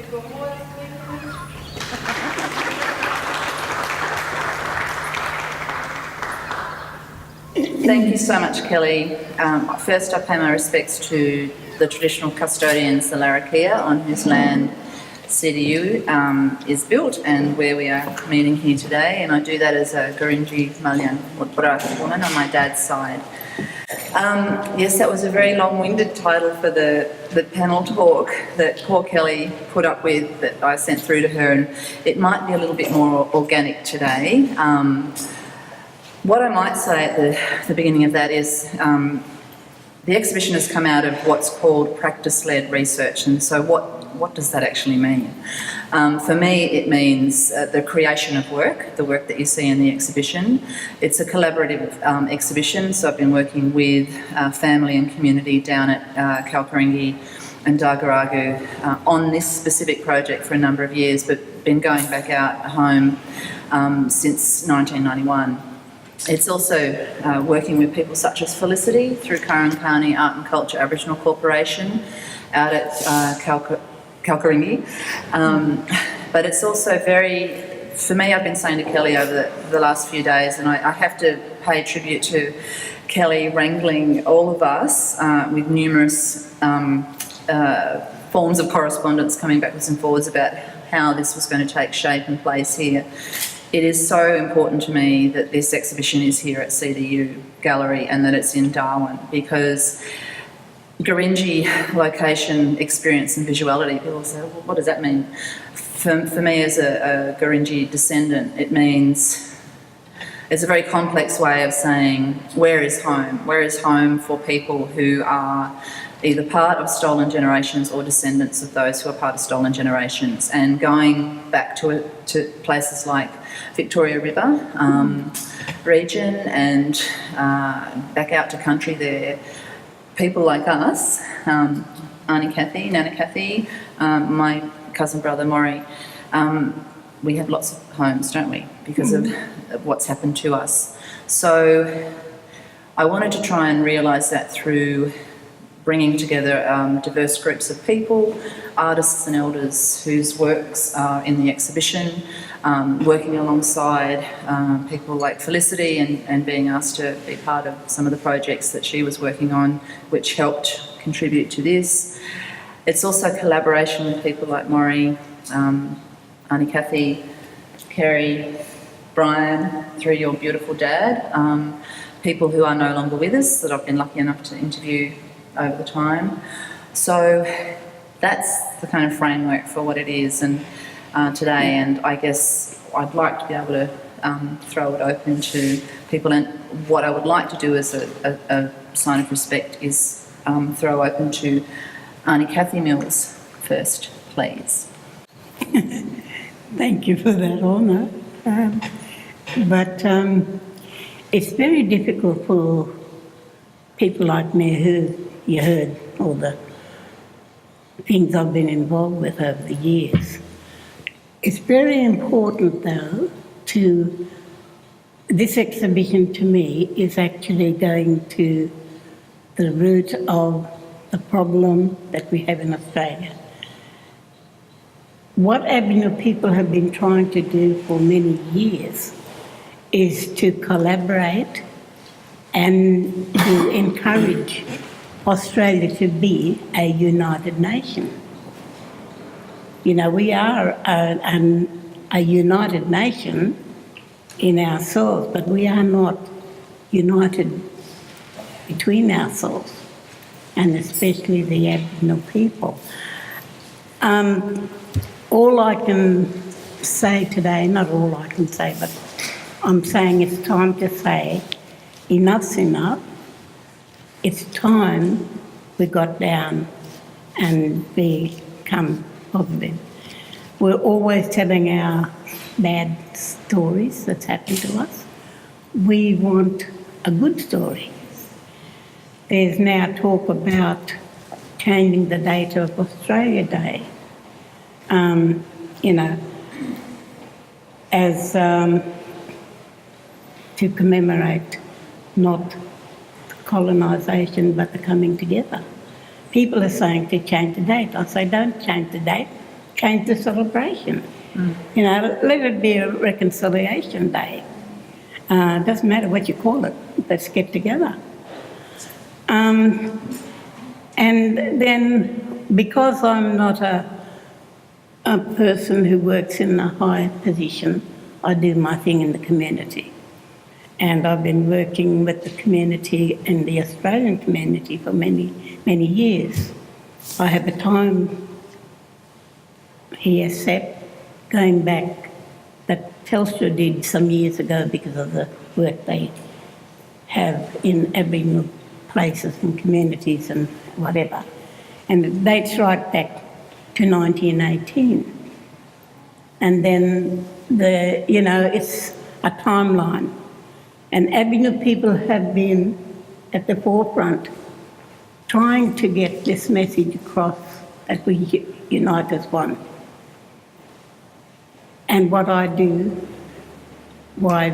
Thank you so much, Kelly. First, I pay my respects to the traditional custodians, the Larrakia, on whose land CDU is built and where we are meeting here today. And I do that as a Gurindji Malyan woman on my dad's side. Yes, that was a very long-winded title for the panel talk that poor Kelly put up with that I sent through to her, and it might be a little bit more organic today. What I might say at the beginning of that is the exhibition has come out of what's called practice-led research, and so what does that actually mean? For me, it means the creation of work, the work that you see in the exhibition. It's a collaborative exhibition, so I've been working with family and community down at Kalkaringi and Dagaragu on this specific project for a number of years, but been going back out home since 1991. It's also working with people such as Felicity through Karankarni Art and Culture Aboriginal Corporation out at Kalkaringi. But it's also very, for me, I've been saying to Kelly over the last few days, and I have to pay tribute to Kelly wrangling all of us with numerous forms of correspondence coming backwards and forwards about how this was going to take shape and place here. It is so important to me that this exhibition is here at CDU Gallery and that it's in Darwin, because Gurindji location, experience and visuality, people say, well, what does that mean? For me as a Gurindji descendant, it means it's a very complex way of saying where is home? Where is home for people who are either part of stolen generations or descendants of those who are part of stolen generations, and going back to places like Victoria River region and back out to country there. People like us, Auntie Kathy, Nana Kathy, my cousin brother Maury, we have lots of homes, don't we, because of what's happened to us. So I wanted to try and realise that through bringing together diverse groups of people, artists and elders whose works are in the exhibition, working alongside people like Felicity and being asked to be part of some of the projects that she was working on, which helped contribute to this. It's also collaboration with people like Maury, Auntie Kathy, Kerry, Brian, through your beautiful dad, people who are no longer with us that I've been lucky enough to interview over the time. So that's the kind of framework for what it is and today, and I guess I'd like to be able to throw it open to people, and what I would like to do as a sign of respect is throw open to Auntie Kathy Mills first, please. Thank you for that honour. But it's very difficult for people like me who you heard all the things I've been involved with over the years. It's very important, though, this exhibition to me is actually going to the root of the problem that we have in Australia. What Aboriginal people have been trying to do for many years is to collaborate and to encourage Australia to be a united nation. You know, we are a united nation in ourselves, but we are not united between ourselves, and especially the Aboriginal people. All I can say today, not all I can say, but I'm saying it's time to say enough's enough. It's time we got down and become positive. We're always telling our bad stories that's happened to us. We want a good story. There's now talk about changing the date of Australia Day, as to commemorate not colonisation but the coming together. People are saying to change the date. I say don't change the date, change the celebration. You know, let it be a reconciliation day. Doesn't matter what you call it, let's get together. And then, because I'm not a person who works in a high position, I do my thing in the community. And I've been working with the community and the Australian community for many, many years. I have a time here set going back that Telstra did some years ago because of the work they have in Aboriginal places and communities and whatever. And it dates right back to 1918. And then, it's a timeline. And Aboriginal people have been at the forefront trying to get this message across that we unite as one. And what I do, why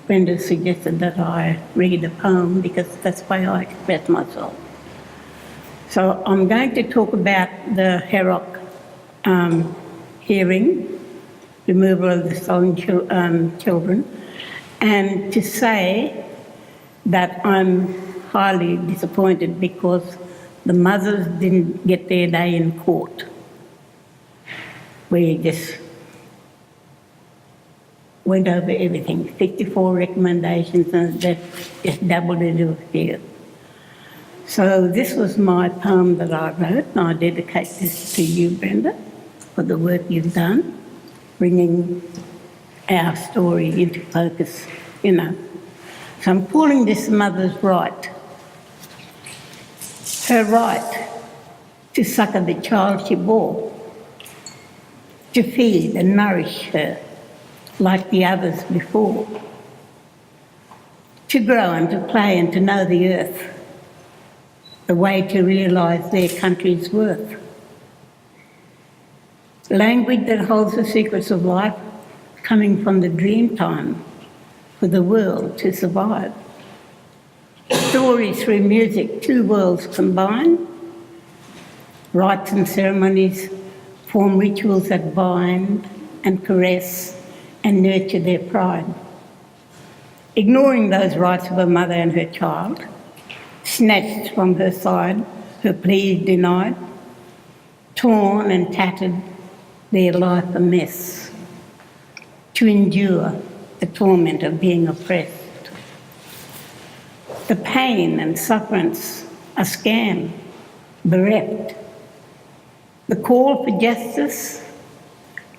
Brenda suggested that I read a poem, because that's the way I express myself. So I'm going to talk about the HEROC hearing, removal of the stolen children, and to say that I'm highly disappointed because the mothers didn't get their day in court. We just went over everything, 54 recommendations, and that just doubled into a few. So this was my poem that I wrote, and I dedicate this to you, Brenda, for the work you've done, bringing our story into focus, So I'm calling this mother's right. Her right to suckle the child she bore, to feed and nourish her like the others before, to grow and to play and to know the earth, the way to realise their country's worth. Language that holds the secrets of life coming from the dream time for the world to survive. Stories through music, two worlds combine. Rites and ceremonies form rituals that bind and caress and nurture their pride. Ignoring those rights of a mother and her child, snatched from her side, her pleas denied, torn and tattered, their life a mess, to endure the torment of being oppressed. The pain and sufferance, a scam, bereft. The call for justice,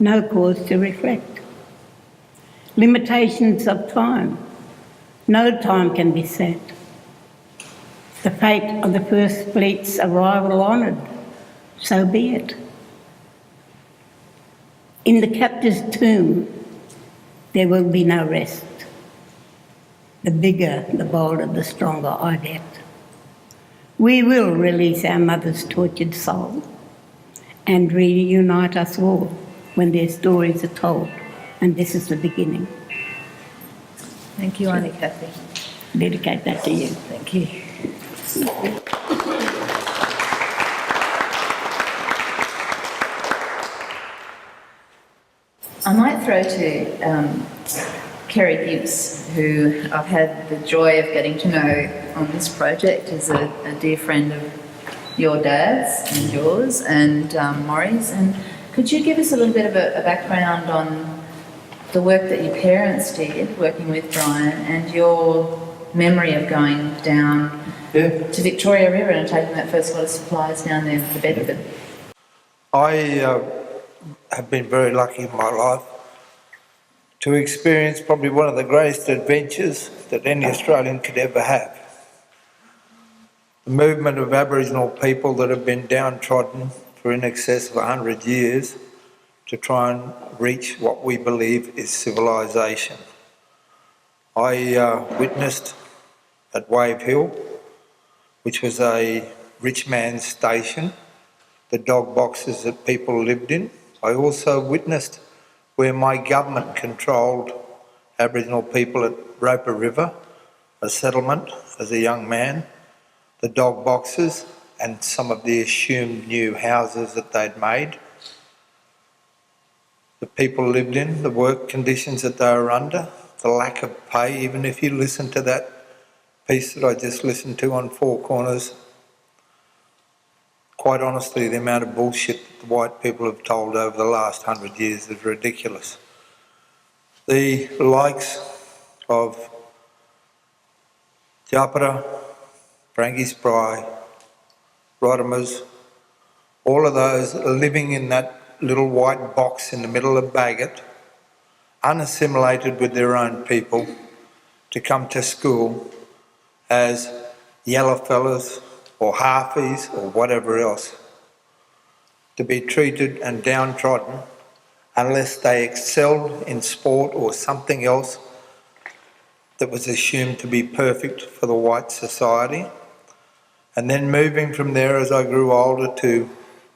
no cause to reflect. Limitations of time, no time can be set. The fate of the first fleet's arrival honoured, so be it. In the captive's tomb, there will be no rest. The bigger, the bolder, the stronger I get. We will release our mother's tortured soul and reunite us all when their stories are told. And this is the beginning. Thank you, Auntie Kathy. Dedicate that to you. Thank you. I might throw to Kerry Gibbs, who I've had the joy of getting to know on this project as a dear friend of your dad's and yours and Maury's. And could you give us a little bit of a background on the work that your parents did, working with Brian, and your memory of going down to Victoria River and taking that first lot of supplies down there to Bedford? I have been very lucky in my life to experience probably one of the greatest adventures that any Australian could ever have. The movement of Aboriginal people that have been downtrodden for in excess of 100 years to try and reach what we believe is civilisation. I witnessed at Wave Hill, which was a rich man's station, the dog boxes that people lived in. I also witnessed where my government controlled Aboriginal people at Roper River, a settlement as a young man, the dog boxes, and some of the assumed new houses that they'd made, the people lived in, the work conditions that they were under, the lack of pay. Even if you listen to that piece that I just listened to on Four Corners, quite honestly, the amount of bullshit that the white people have told over the last 100 years is ridiculous. The likes of Japara, Frankie Spry, Rodimus, all of those living in that little white box in the middle of Bagot, unassimilated with their own people, to come to school as yellowfellas or halfies or whatever else, to be treated and downtrodden unless they excelled in sport or something else that was assumed to be perfect for the white society. And then moving from there as I grew older to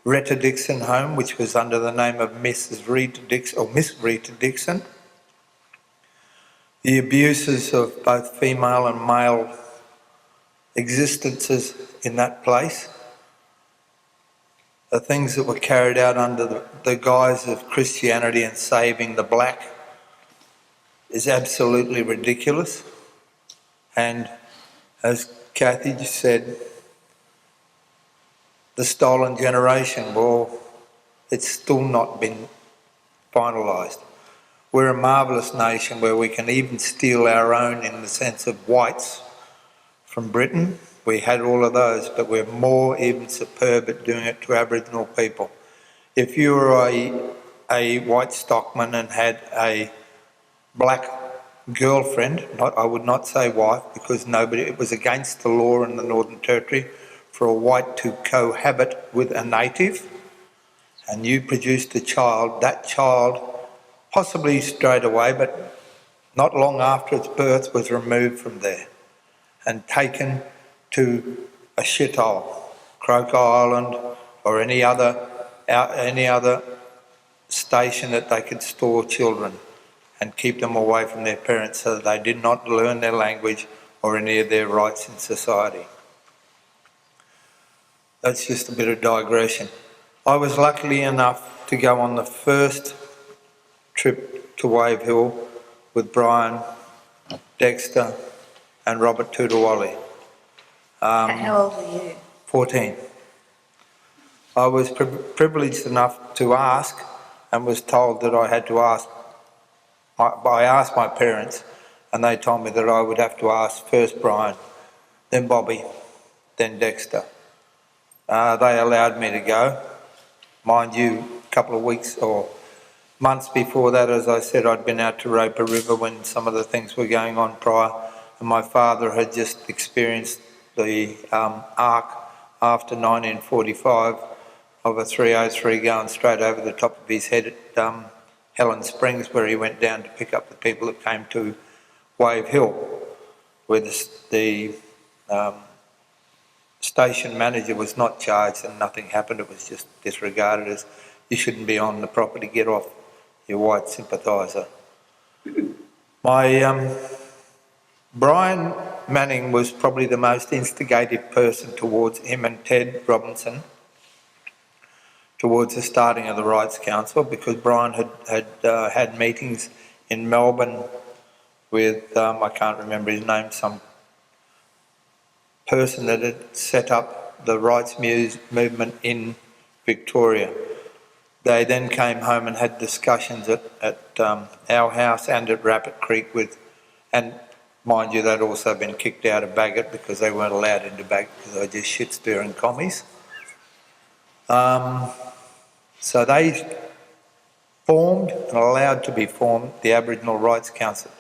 Retta Dixon Home, which was under the name of Mrs. Rita Dixon, or Miss Rita Dixon. The abuses of both female and male existences in that place, the things that were carried out under the guise of Christianity and saving the black, is absolutely ridiculous. And as Kathy just said, the stolen generation, well, it's still not been finalised. We're a marvellous nation where we can even steal our own in the sense of whites from Britain. We had all of those, but we're more even superb at doing it to Aboriginal people. If you were a white stockman and had a black girlfriend, I would not say wife, because it was against the law in the Northern Territory for a white to cohabit with a native, and you produced a child, that child, possibly straight away, but not long after its birth, was removed from there and taken to a shithole, Croker Island, or any other station that they could store children and keep them away from their parents so that they did not learn their language or any of their rights in society. That's just a bit of digression. I was lucky enough to go on the first trip to Wave Hill with Brian, Dexter and Robert Tutawally. How old were you? 14. I was privileged enough to ask and was told that I had to ask. I asked my parents and they told me that I would have to ask first Brian, then Bobby, then Dexter. They allowed me to go. Mind you, a couple of weeks or months before that, as I said, I'd been out to Roper River when some of the things were going on prior, and my father had just experienced the arc after 1945 of a 303 going straight over the top of his head at Helen Springs, where he went down to pick up the people that came to Wave Hill, where the station manager was not charged and nothing happened. It was just disregarded as, you shouldn't be on the property, get off, you white sympathiser. My Brian Manning was probably the most instigative person towards him and Ted Robinson towards the starting of the Rights Council, because Brian had meetings in Melbourne with, I can't remember his name, some person that had set up the rights movement in Victoria. They then came home and had discussions at our house and at Rapid Creek with, and mind you, they'd also been kicked out of Bagot because they weren't allowed into Bagot because they were just shit-stirring commies. So they formed and allowed to be formed the Aboriginal Rights Council,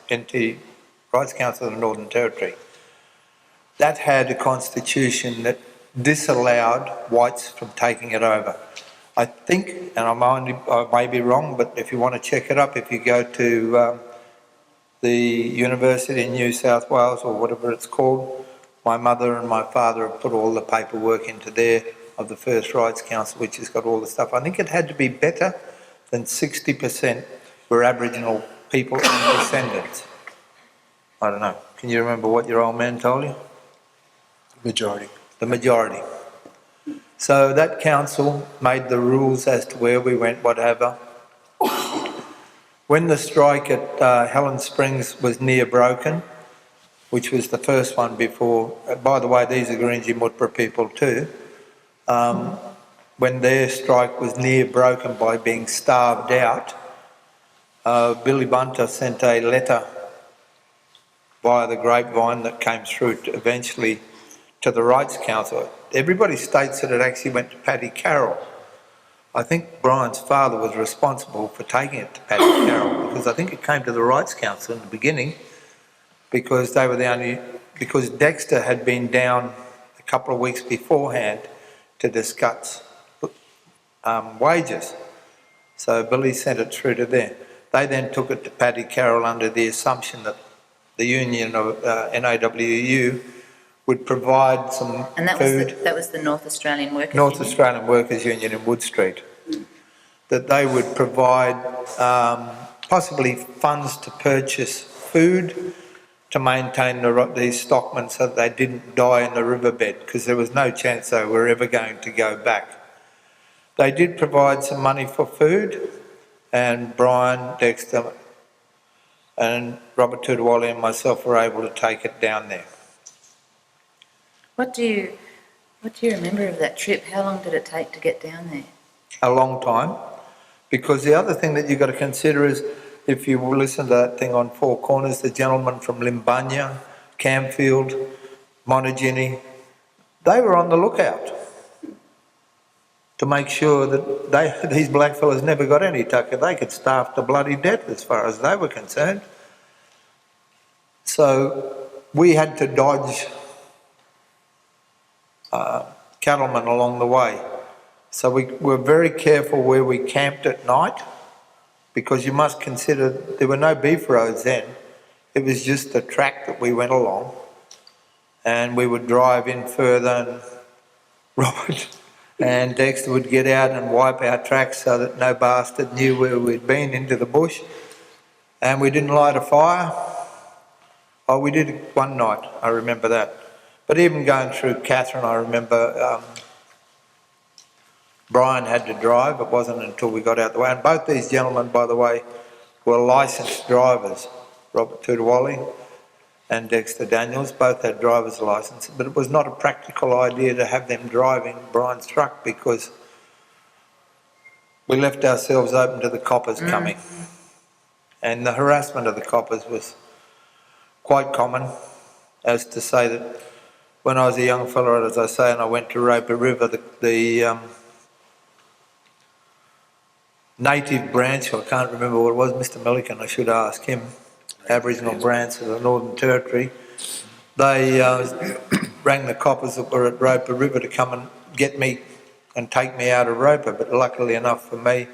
Rights Council of the Northern Territory. That had a constitution that disallowed whites from taking it over. I think, and I may be wrong, but if you want to check it up, if you go to the University in New South Wales or whatever it's called, my mother and my father have put all the paperwork into there of the first Rights Council, which has got all the stuff. I think it had to be better than 60% were Aboriginal people and descendants. I don't know. Can you remember what your old man told you? Majority. The majority. So that council made the rules as to where we went, whatever. When the strike at Helen Springs was near broken, which was the first one before, by the way, these are Gurindji Mutpra people too, when their strike was near broken by being starved out, Billy Bunter sent a letter via the grapevine that came through eventually to the Rights Council. Everybody states that it actually went to Paddy Carroll. I think Brian's father was responsible for taking it to Paddy Carroll, because I think it came to the Rights Council in the beginning, because they were the only, because Dexter had been down a couple of weeks beforehand to discuss wages. So Billy sent it through to there. They then took it to Paddy Carroll under the assumption that the union of NAWU would provide some And food. that was the North Australian Workers North Union? Australian Workers Union in Wood Street. That they would provide possibly funds to purchase food to maintain these stockmen so that they didn't die in the riverbed, because there was no chance they were ever going to go back. They did provide some money for food, and Brian, Dexter and Robert Tudawali and myself were able to take it down there. What do you remember of that trip? How long did it take to get down there? A long time, because the other thing that you've got to consider is, if you listen to that thing on Four Corners, the gentlemen from Limbanya, Camfield, Monogeny, they were on the lookout to make sure that these blackfellas never got any tucker. They could starve to bloody death as far as they were concerned. So we had to dodge cattlemen along the way. So we were very careful where we camped at night, because you must consider there were no beef roads then. It was just a track that we went along, and we would drive in further, and Robert and Dexter would get out and wipe our tracks so that no bastard knew where we'd been into the bush. And we didn't light a fire. Oh, we did one night, I remember that. But even going through Catherine, I remember Brian had to drive. It wasn't until we got out the way. And both these gentlemen, by the way, were licensed drivers. Robert Tudawali and Dexter Daniels both had driver's licenses, but it was not a practical idea to have them driving Brian's truck, because we left ourselves open to the coppers coming. And the harassment of the coppers was quite common, as to say that when I was a young fellow, as I say, and I went to Roper River, the native branch, I can't remember what it was, Mr. Milliken, I should ask him, Aboriginal branch of the Northern Territory, they rang the coppers that were at Roper River to come and get me and take me out of Roper. But luckily enough for me,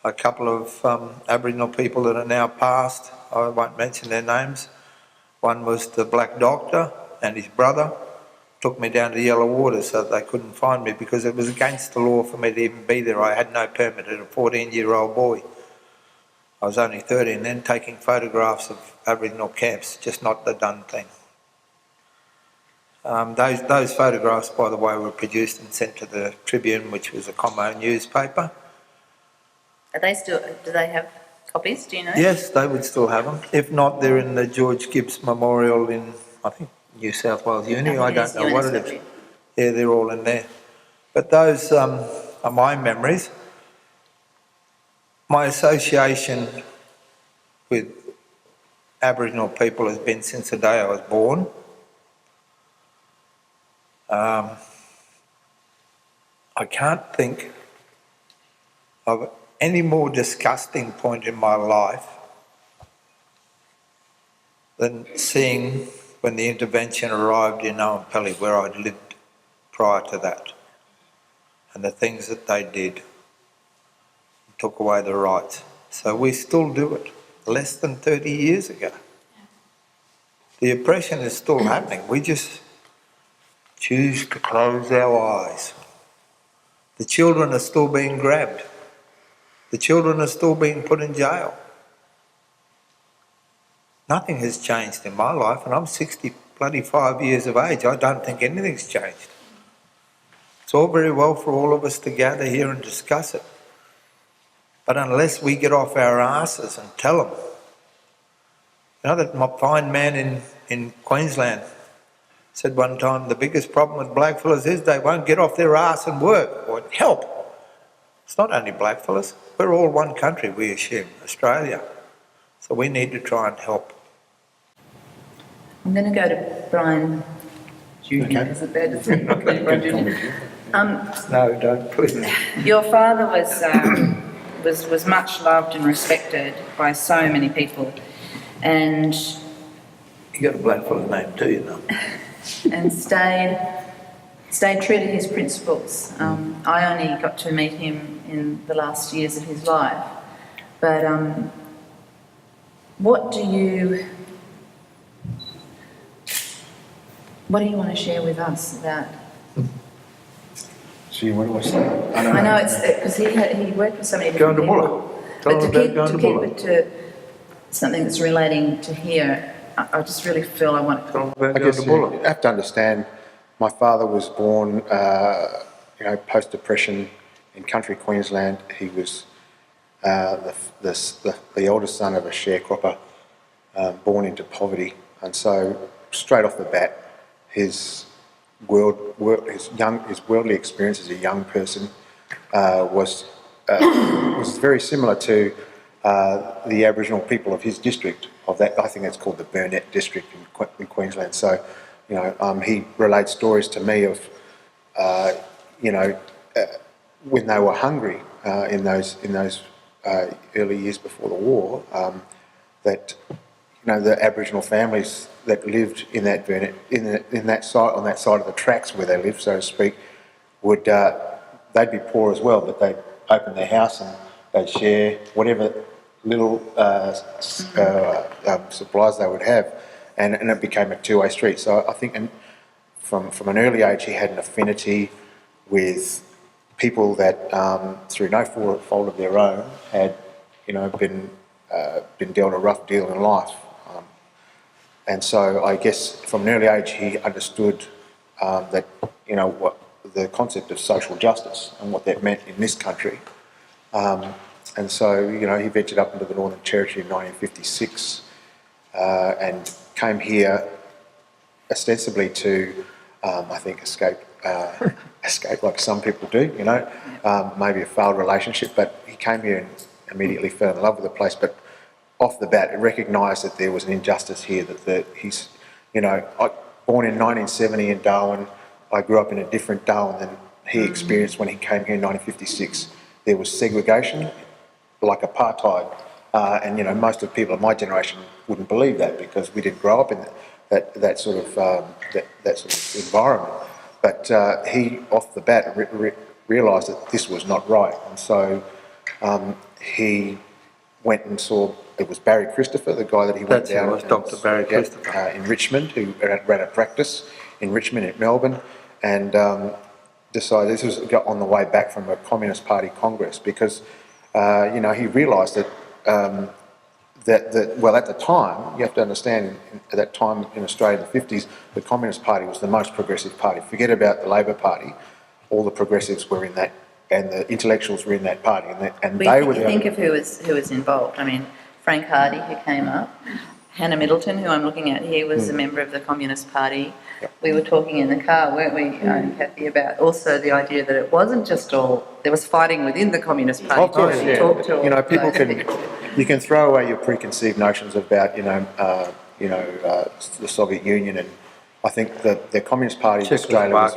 a couple of Aboriginal people that are now passed, I won't mention their names, one was the Black Doctor and his brother, took me down to Yellow Water so that they couldn't find me, because it was against the law for me to even be there. I had no permit as a 14-year-old boy. I was only 13 then, taking photographs of Aboriginal camps, just not the done thing. Those photographs, by the way, were produced and sent to the Tribune, which was a Commo newspaper. Are they still? Do they have copies? Do you know? Yes, they would still have them. If not, they're in the George Gibbs Memorial in, I think, New South Wales Uni. I don't know what it is. Yeah, they're all in there. But those are my memories. My association with Aboriginal people has been since the day I was born. I can't think of any more disgusting point in my life than seeing when the intervention arrived in Oampelli, where I'd lived prior to that, and the things that they did, took away the rights. So we still do it, less than 30 years ago. The oppression is still happening. We just choose to close our eyes. The children are still being grabbed. The children are still being put in jail. Nothing has changed in my life, and I'm 65 years of age. I don't think anything's changed. It's all very well for all of us to gather here and discuss it. But unless we get off our asses and tell them, you know, that fine man in Queensland said one time, the biggest problem with blackfellas is they won't get off their ass and work or help. It's not only blackfellas, we're all one country, we assume, Australia. So we need to try and help. I'm going to go to Brian Junior. Is it better to say Brian Junior? No, don't, please. Your father was much loved and respected by so many people, and You got a blackfella name too, you know. and stayed true to his principles. I only got to meet him in the last years of his life, but what do you want to share with us about? Gee, what do I say? I know it's because he worked with so many Going different to people. Bulla. But Tell to them about going keep to Bulla. it to something that's relating to here, I just really feel I want to. Tell them about I going guess to Bulla. you have to understand, my father was born, post-depression in country Queensland. He was the eldest son of a sharecropper, born into poverty, and so straight off the bat, his worldly experience as a young person was very similar to the Aboriginal people of his district. Of that, I think that's called the Burnett district in Queensland. So, he relates stories to me of, when they were hungry in those early years before the war, that the Aboriginal families that lived in that Burnett, on that side of the tracks where they lived, so to speak, would they'd be poor as well, but they'd open their house and they'd share whatever little supplies they would have, and it became a two-way street. So I think from an early age he had an affinity with people that, through no fault of their own, had been dealt a rough deal in life. And so I guess from an early age he understood that what the concept of social justice and what that meant in this country. And so he ventured up into the Northern Territory in 1956 and came here ostensibly to, I think, escape like some people do. Maybe a failed relationship, but he came here and immediately fell in love with the place. But off the bat, recognised that there was an injustice here, that he's, born in 1970 in Darwin, I grew up in a different Darwin than he experienced when he came here in 1956. There was segregation, like apartheid, and most of the people of my generation wouldn't believe that because we didn't grow up in that sort of environment. But he, off the bat, realised that this was not right, and so he went and saw. It was Barry Christopher, the guy that he went down. That's Dr. Barry Christopher in Richmond, who ran a practice in Richmond, in Melbourne, and decided this was on the way back from a Communist Party Congress because he realised that at the time, you have to understand, at that time in Australia in the 50s, the Communist Party was the most progressive party. Forget about the Labor Party, all the progressives were in that, and the intellectuals were in that party, and they were. Think of who was involved. I mean, Frank Hardy, who came up, Hannah Middleton, who I'm looking at here, was a member of the Communist Party. Yep. We were talking in the car, weren't we, Kathy, about also the idea that it wasn't just there was fighting within the Communist Party. Of course, yeah. People you can throw away your preconceived notions about, the Soviet Union, and I think the Communist Party of Australia I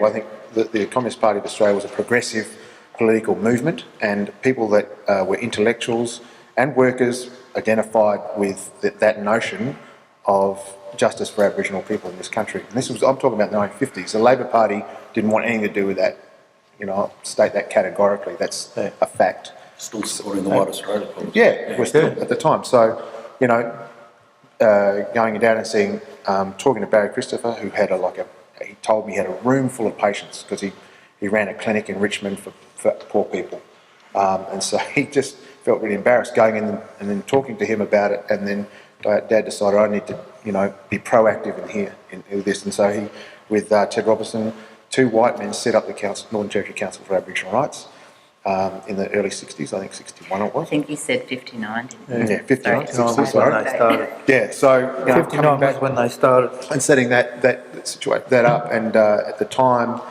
think the Communist Party of Australia was a progressive political movement, and people that were intellectuals and workers identified with that notion of justice for Aboriginal people in this country. And I'm talking about the 1950s. The Labor Party didn't want anything to do with that. I'll state that categorically. That's a fact. Still supporting the White Australia policy. Yeah, we're still at the time. So, going down and seeing, talking to Barry Christopher, who had he told me he had a room full of patients because he ran a clinic in Richmond for poor people. And so he just felt really embarrassed going in and then talking to him about it, and then Dad decided I need to, be proactive in here in this, and so he, with Ted Robertson, two white men set up the council, Northern Territory Council for Aboriginal Rights in the early 60s, I think 61 it was. I think you said 59, didn't you? Yeah, 59, Sorry. 60, was when they started. Yeah, so 59 coming was back when they started. and setting that up, and at the time,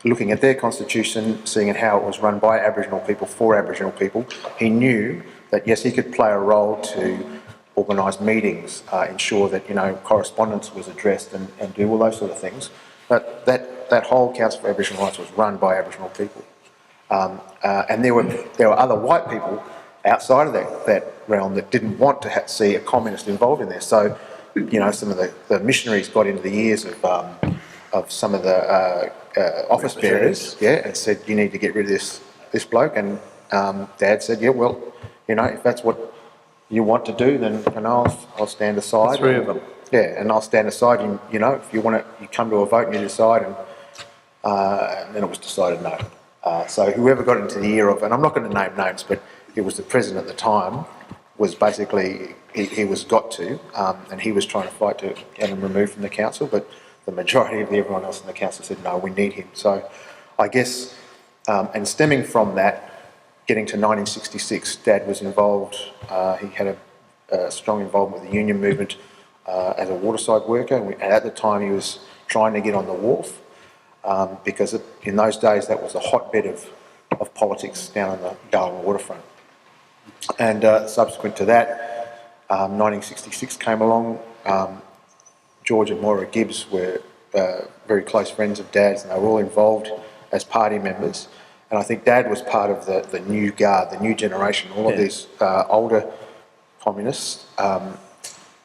looking at their constitution, seeing at how it was run by Aboriginal people for Aboriginal people, he knew that yes, he could play a role to organise meetings, ensure that correspondence was addressed, and do all those sort of things. But that whole Council for Aboriginal Rights was run by Aboriginal people, and there were other white people outside of that realm that didn't want to see a communist involved in there. So, some of the missionaries got into the ears of some of the office bearers, and said, you need to get rid of this bloke. And Dad said, yeah, well, if that's what you want to do, then I'll stand aside. The three of them. Yeah, and I'll stand aside. And if you want to, you come to a vote and you decide. And then it was decided no. So whoever got into the ear of, and I'm not going to name names, but it was the president at the time, was basically he was got to, and he was trying to fight to get him removed from the council, but the majority of everyone else in the council said no, we need him. So I guess, and stemming from that, getting to 1966, Dad was involved. He had a strong involvement with the union movement as a waterside worker, and at the time he was trying to get on the wharf because in those days that was a hotbed of politics down on the Darwin waterfront. And subsequent to that, 1966 came along. George and Moira Gibbs were very close friends of Dad's, and they were all involved as party members. And I think Dad was part of the new guard, the new generation. All of these older communists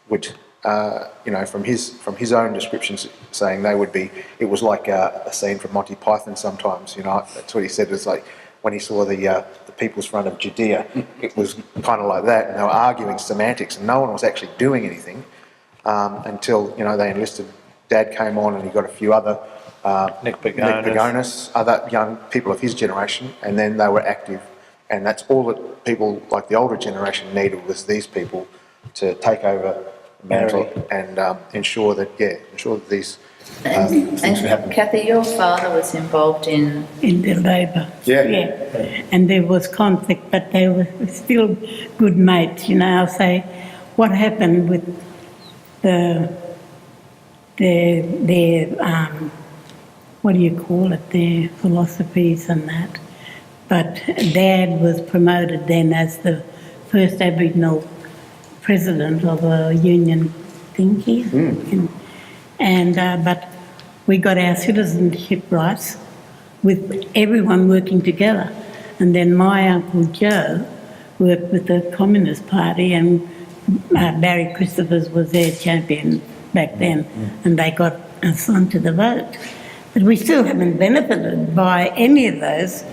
would, from his own descriptions, saying they would be. It was like a scene from Monty Python sometimes. That's what he said. It was like when he saw the People's Front of Judea. It was kind of like that, and they were arguing semantics, and no one was actually doing anything until they enlisted. Dad came on, and he got a few other. Nick Pagonis, other young people of his generation, and then they were active, and that's all that people like the older generation needed was these people to take over the mantle and ensure that these things would happen. Kathy, your father was involved in the Labor. Yeah. And there was conflict, but they were still good mates. I'll say, what happened with their what do you call it, their philosophies and that. But Dad was promoted then as the first Aboriginal president of a union thing here. But we got our citizenship rights with everyone working together. And then my Uncle Joe worked with the Communist Party, and Barry Christophers was their champion back then, and they got us onto the vote. But we still haven't benefited by any of those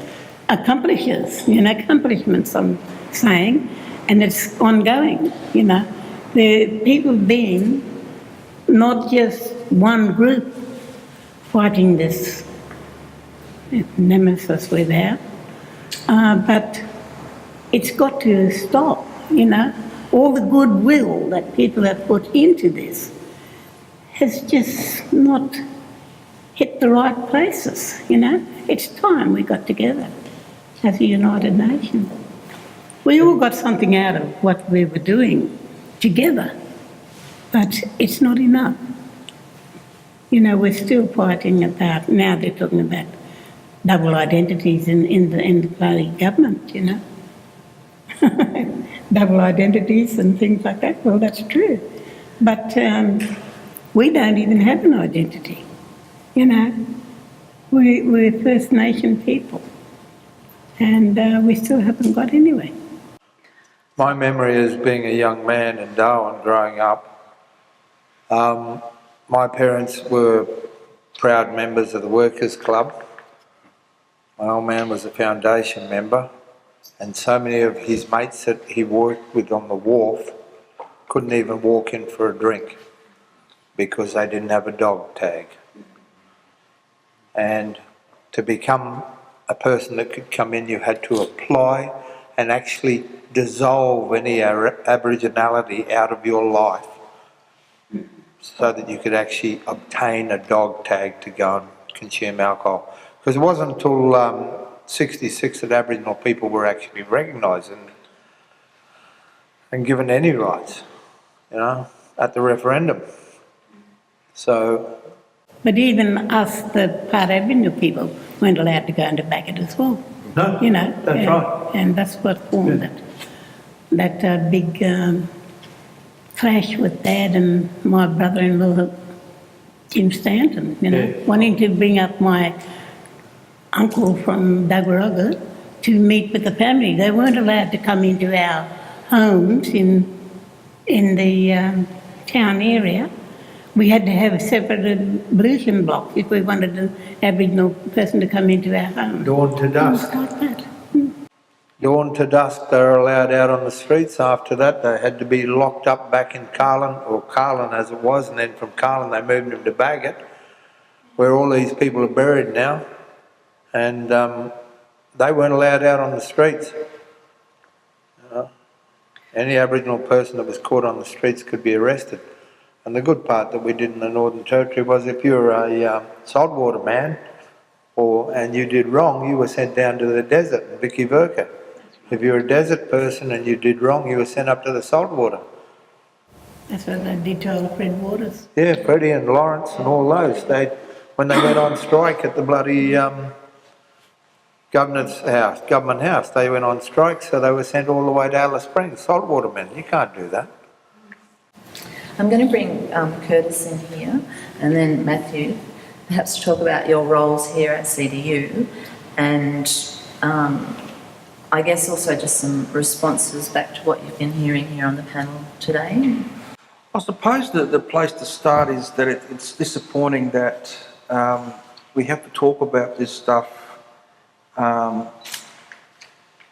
accomplishments, I'm saying, and it's ongoing, The people being not just one group fighting this nemesis we have, but it's got to stop, All the goodwill that people have put into this has just not hit the right places, It's time we got together as a United Nations. We all got something out of what we were doing together, but it's not enough. We're still fighting about, now they're talking about double identities in the bloody government, Double identities and things like that. Well, that's true. But we don't even have an identity. We're First Nation people, and we still haven't got anywhere. My memory as being a young man in Darwin growing up, my parents were proud members of the Workers' Club. My old man was a foundation member, and so many of his mates that he worked with on the wharf couldn't even walk in for a drink because they didn't have a dog tag. And to become a person that could come in, you had to apply and actually dissolve any Aboriginality out of your life so that you could actually obtain a dog tag to go and consume alcohol. Because it wasn't until 66 that Aboriginal people were actually recognised and given any rights, you know, at the referendum. So... But even us, the part Aboriginal people, weren't allowed to go into Bagot as well. No, You know, that's right. And that's what formed that big clash with Dad and my brother-in-law, Jim Stanton, you know, wanting to bring up my uncle from Dagaraga to meet with the family. They weren't allowed to come into our homes in the town area. We had to have separate ablution blocks if we wanted an Aboriginal person to come into our home. Dawn to dusk. Things like that. Dawn to dusk, they were allowed out on the streets. After that, they had to be locked up back in Carlin, or Carlin as it was, and then from Carlin they moved them to Bagot, where all these people are buried now. And they weren't allowed out on the streets. Any Aboriginal person that was caught on the streets could be arrested. And the good part that we did in the Northern Territory was if you were a saltwater man and you did wrong, you were sent down to the desert in Vicky Verka. If you were a desert person and you did wrong, you were sent up to the saltwater. That's what they did to old Fred Waters. Yeah, Freddie and Lawrence and all those. When they went on strike at the bloody government house, they went on strike, so they were sent all the way to Alice Springs, saltwater men. You can't do that. I'm going to bring Curtis in here, and then Matthew, perhaps to talk about your roles here at CDU, and I guess also just some responses back to what you've been hearing here on the panel today. I suppose that the place to start is that it's disappointing that we have to talk about this stuff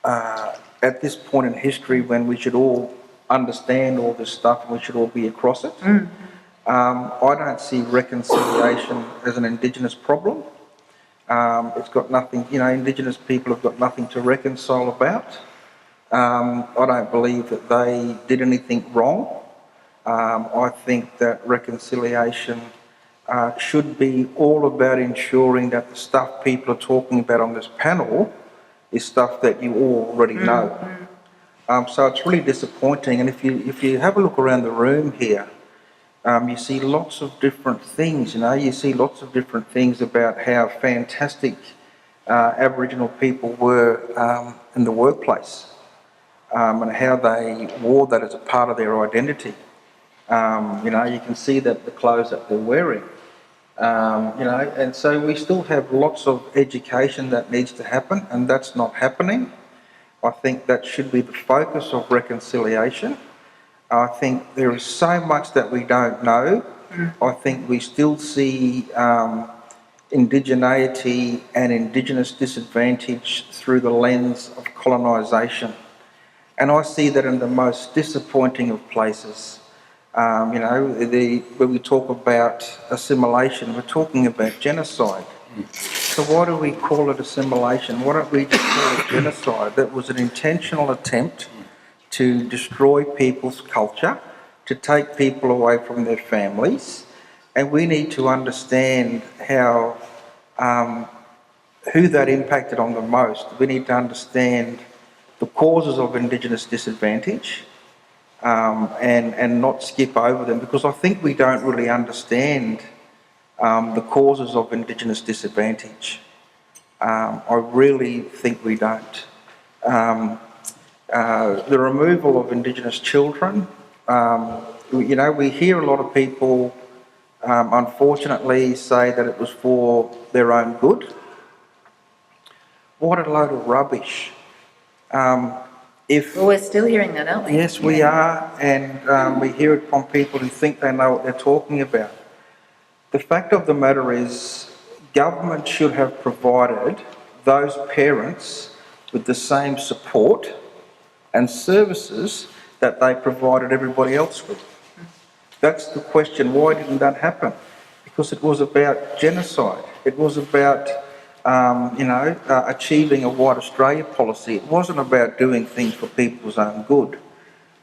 at this point in history when we should all understand all this stuff and we should all be across it. I don't see reconciliation as an Indigenous problem. It's got nothing, you know, Indigenous people have got nothing to reconcile about. I don't believe that they did anything wrong. I think that reconciliation should be all about ensuring that the stuff people are talking about on this panel is stuff that you already know. So it's really disappointing, and if you have a look around the room here, you see lots of different things, you know, you see lots of different things about how fantastic Aboriginal people were in the workplace, and how they wore that as a part of their identity. You know, you can see that the clothes that they're wearing, you know, and so we still have lots of education that needs to happen, and that's not happening. I think that should be the focus of reconciliation. I think there is so much that we don't know. I think we still see indigeneity and Indigenous disadvantage through the lens of colonisation. And I see that in the most disappointing of places. You know, when we talk about assimilation, we're talking about genocide. So why do we call it assimilation? Why don't we just call it genocide? That was an intentional attempt to destroy people's culture, to take people away from their families, and we need to understand how, who that impacted on the most. We need to understand the causes of Indigenous disadvantage, and not skip over them, because I think we don't really understand the causes of Indigenous disadvantage. I really think we don't. The removal of Indigenous children, you know, we hear a lot of people unfortunately say that it was for their own good. What a load of rubbish. Well, we're still hearing that, aren't we? Yes, we are, and we hear it from people who think they know what they're talking about. The fact of the matter is, government should have provided those parents with the same support and services that they provided everybody else with. That's the question. Why didn't that happen? Because it was about genocide. It was about achieving a white Australia policy. It wasn't about doing things for people's own good.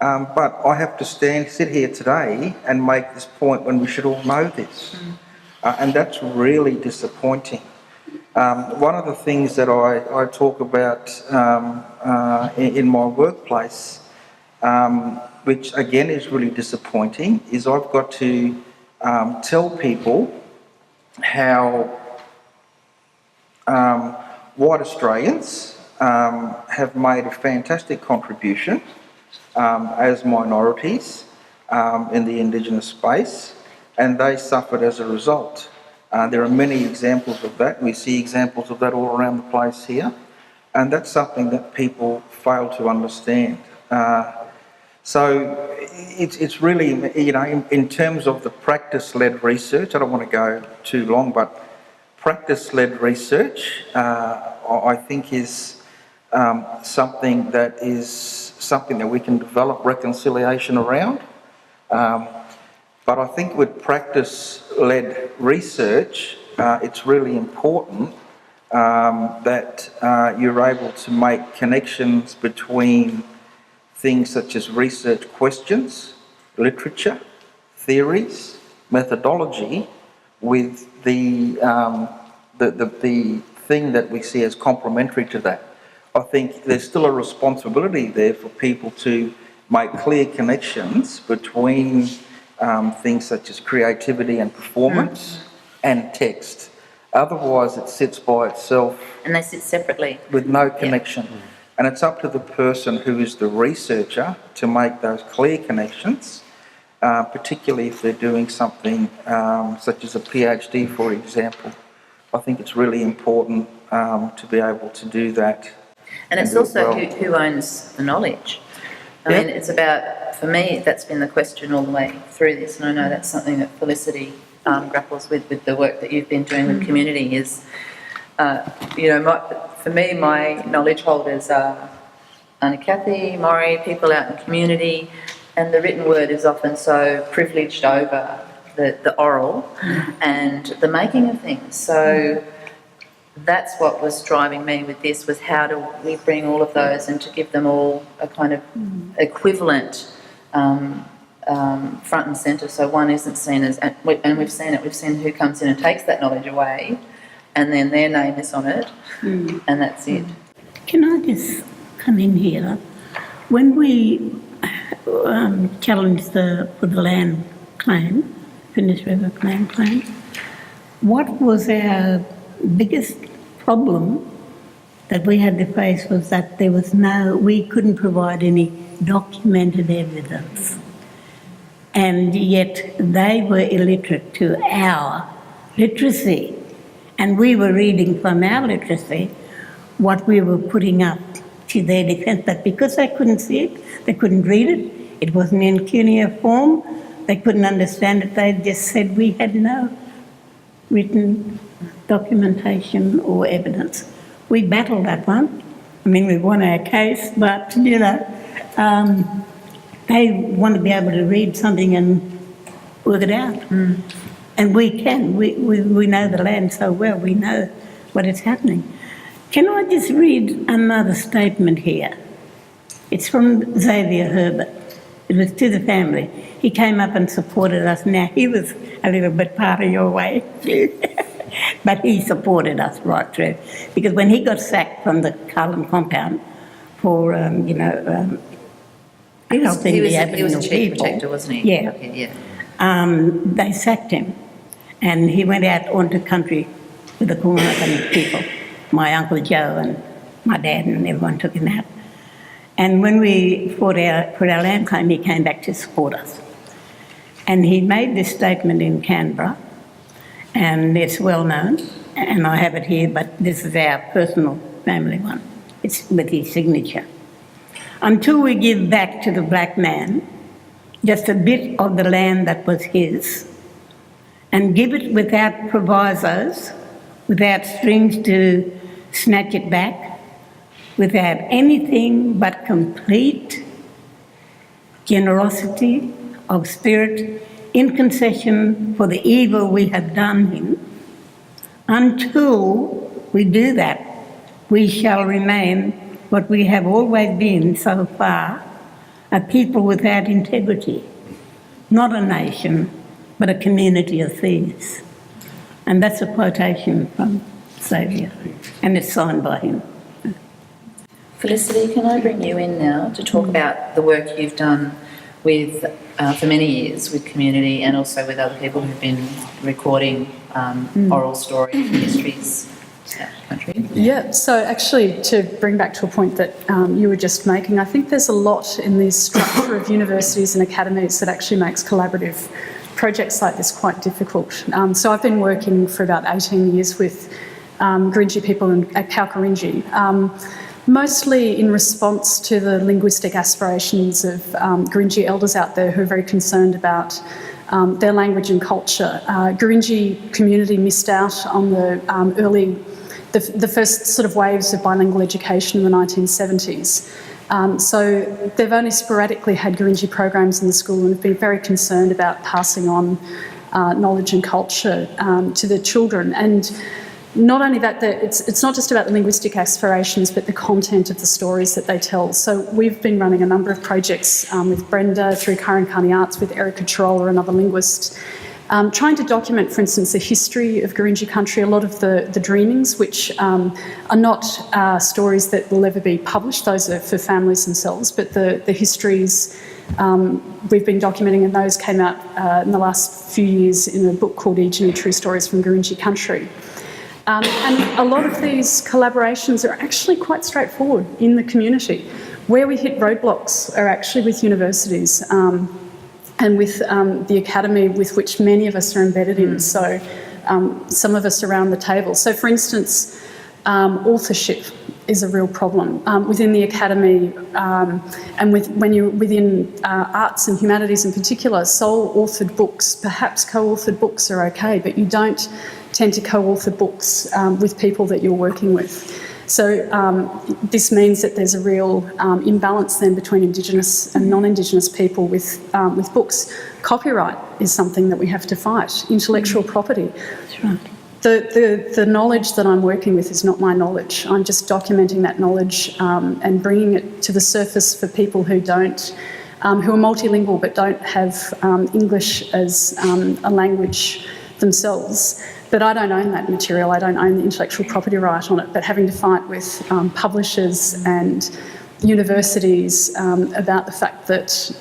But I have to sit here today and make this point when we should all know this. And that's really disappointing. One of the things that I talk about in my workplace, which again is really disappointing, is I've got to tell people how white Australians have made a fantastic contribution as minorities in the Indigenous space, and they suffered as a result. There are many examples of that. We see examples of that all around the place here, and that's something that people fail to understand. So it's really, you know, in terms of the practice-led research, I don't want to go too long, but practice-led research, I think is something that we can develop reconciliation around. But I think with practice-led research, it's really important that you're able to make connections between things such as research questions, literature, theories, methodology, with the thing that we see as complementary to that. I think there's still a responsibility there for people to make clear connections between things such as creativity and performance and text. Otherwise, it sits by itself. And they sit separately. With no connection. Yeah. And it's up to the person who is the researcher to make those clear connections, particularly if they're doing something such as a PhD, for example. I think it's really important to be able to do that. And it's also who owns the knowledge. I mean, it's about, for me, that's been the question all the way through this, and I know that's something that Felicity grapples with the work that you've been doing with community is, for me, my knowledge holders are Anna Kathy, Maury, people out in the community, and the written word is often so privileged over the oral and the making of things. So that's what was driving me with this, was how do we bring all of those and to give them all a kind of equivalent front and centre, so one isn't seen as, and we've seen who comes in and takes that knowledge away and then their name is on it and that's it. Can I just come in here? When we challenged for the land claim, Finnish River land claim, what was our biggest problem that we had to face was that we couldn't provide any documented evidence. And yet they were illiterate to our literacy. And we were reading from our literacy what we were putting up to their defence. But because they couldn't see it, they couldn't read it, it wasn't in cuneiform form, they couldn't understand it, they just said we had no written documentation or evidence. We battled that one. I mean, we won our case, but, they want to be able to read something and work it out. And we can. We know the land so well. We know what is happening. Can I just read another statement here? It's from Xavier Herbert. It was to the family. He came up and supported us. Now, he was a little bit part of your way too. But he supported us right through. Because when he got sacked from the Cullen compound for, helping the Aboriginal people. He was a chief protector, wasn't he? Yeah. Okay, yeah. They sacked him. And he went out onto country with the Cornican people. My Uncle Joe and my dad and everyone took him out. And when we fought for our land claim, he came back to support us. And he made this statement in Canberra, and it's well known, and I have it here, but this is our personal family one. It's with his signature. Until we give back to the black man just a bit of the land that was his, and give it without provisos, without strings to snatch it back, without anything but complete generosity of spirit in concession for the evil we have done him, until we do that, we shall remain what we have always been so far, a people without integrity, not a nation, but a community of thieves. And that's a quotation from Xavier, and it's signed by him. Felicity, can I bring you in now to talk about the work you've done with, for many years, with community and also with other people who've been recording oral stories and histories throughout the country? Yeah, so actually to bring back to a point that you were just making, I think there's a lot in the structure of universities and academies that actually makes collaborative projects like this quite difficult. So I've been working for about 18 years with Gurindji people at Gurindji, mostly in response to the linguistic aspirations of Gurindji elders out there who are very concerned about their language and culture. Gurindji community missed out on the first sort of waves of bilingual education in the 1970s. So they've only sporadically had Gurindji programs in the school and have been very concerned about passing on knowledge and culture to their children. And not only that, it's not just about the linguistic aspirations, but the content of the stories that they tell. So we've been running a number of projects with Brenda through Karankani Arts, with Erica Troller, another linguist, trying to document, for instance, the history of Gurindji country, a lot of the dreamings, which are not stories that will ever be published, those are for families themselves, but the histories we've been documenting, and those came out in the last few years in a book called Gurindji True Stories from Gurindji Country. And a lot of these collaborations are actually quite straightforward in the community. Where we hit roadblocks are actually with universities and with the academy with which many of us are embedded in. So some of us around the table. So for instance, authorship is a real problem within the academy and when you're within arts and humanities in particular. Sole authored books, perhaps co-authored books are okay, but you don't tend to co-author books with people that you're working with. So this means that there's a real imbalance then between Indigenous and non-Indigenous people with books. Copyright is something that we have to fight. Intellectual property. That's right. The knowledge that I'm working with is not my knowledge. I'm just documenting that knowledge and bringing it to the surface for people who don't, who are multilingual but don't have English as a language themselves. But I don't own that material. I don't own the intellectual property right on it. But having to fight with publishers and universities about the fact that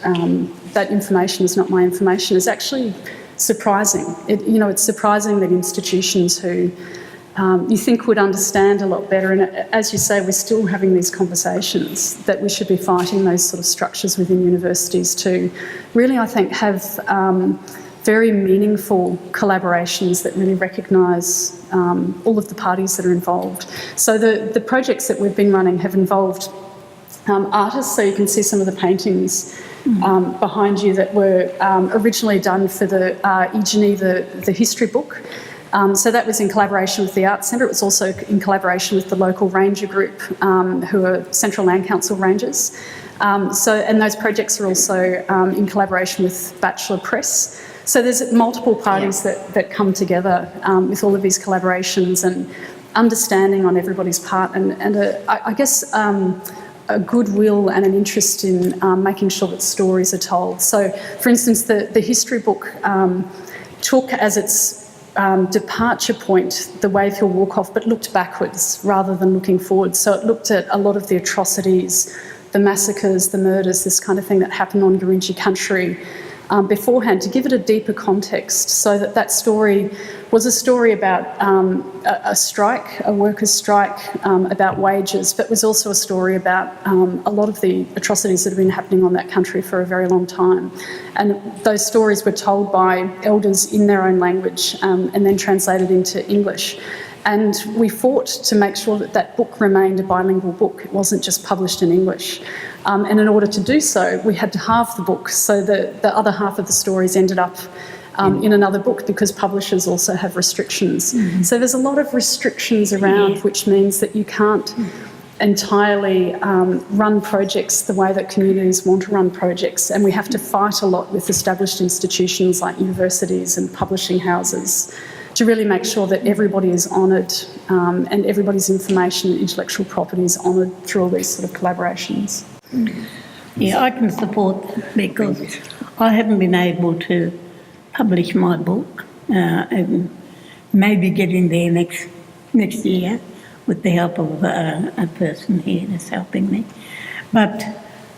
that information is not my information is actually surprising. It's surprising that institutions who you think would understand a lot better, and as you say, we're still having these conversations, that we should be fighting those sort of structures within universities to really, I think, have very meaningful collaborations that really recognise all of the parties that are involved. So the projects that we've been running have involved artists, so you can see some of the paintings behind you that were originally done for the Gurindji, the history book. So that was in collaboration with the Arts Centre. It was also in collaboration with the local ranger group who are Central Land Council Rangers. And those projects are also in collaboration with Bachelor Press. So there's multiple parties that come together with all of these collaborations and understanding on everybody's part and I guess a goodwill and an interest in making sure that stories are told. So, for instance, the history book took as its departure point the Wave Hill Walk-Off, but looked backwards rather than looking forward. So it looked at a lot of the atrocities, the massacres, the murders, this kind of thing that happened on Gurindji country beforehand, to give it a deeper context, so that story was a story about a strike, a workers' strike, about wages, but was also a story about a lot of the atrocities that have been happening on that country for a very long time. And those stories were told by elders in their own language and then translated into English. And we fought to make sure that that book remained a bilingual book. It wasn't just published in English. And in order to do so, we had to halve the book. So the other half of the stories ended up in another book because publishers also have restrictions. Mm-hmm. So there's a lot of restrictions around, which means that you can't entirely run projects the way that communities want to run projects. And we have to fight a lot with established institutions like universities and publishing houses to really make sure that everybody is honoured and everybody's information and intellectual property is honoured through all these sort of collaborations. Yeah, I can support that because I haven't been able to publish my book. And maybe getting there next year with the help of a person here that's helping me. But